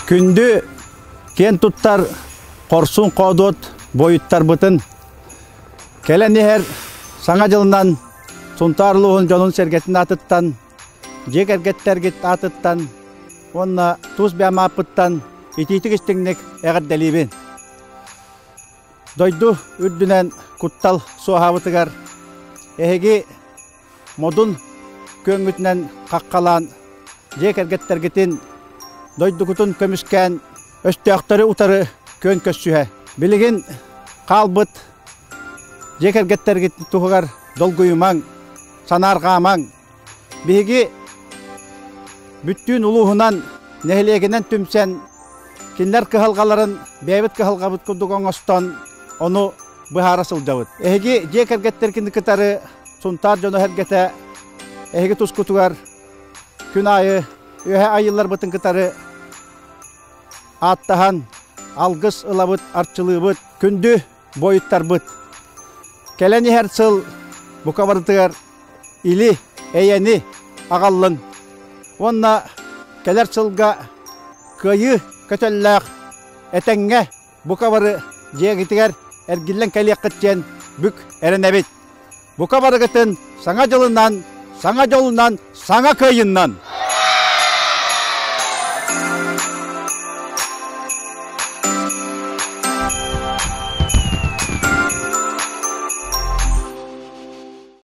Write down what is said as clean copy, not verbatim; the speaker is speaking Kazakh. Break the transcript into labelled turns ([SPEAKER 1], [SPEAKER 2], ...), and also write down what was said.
[SPEAKER 1] Күнді кен туттар корсун кодот бойуттар бытын. Келен ехер саңа жылынан сунтарлуғын жонун сергетін атыттан, жек әргеттерге атыттан, онна туз бәма апыттан ититік істіңнік әғір дәлейбен. Дойду үрдінен куттал суағабытығар, әхеге модун көңгітінен қаққалан, жек әргеттергетін дойду күтін көміскен өстіяқтары ұтары көн көссүйе. Білігін қалбыт, жек әргеттергетін тұғығар долгуйумаң, санарғамаң. Бігі бүттін ұлуғынан нәхілегінен түмсен, кинлер кыхалгаларын бәйбіт кыхалғабыт күрдіғын остан, оны бұхара сылдауыд. Әхеге жек әргеттеркінді кітары сұнтар жоны әргеті, әхеге тұз күтігар күн айы, өйе айылар бұтын кітары аттахан, алғыс ылабыт, артчылы бұт, күнді бойыттар бұт. Келені әр сыл бұқабардығар или әйені ағалын. Онна келер сылға күйі көтелләқ әтәңге бұқабары жегітігер әргілін кәлек қытчен бүк әрінәбет. Бұқабары қытын саңа жолынан, саңа күйіннан.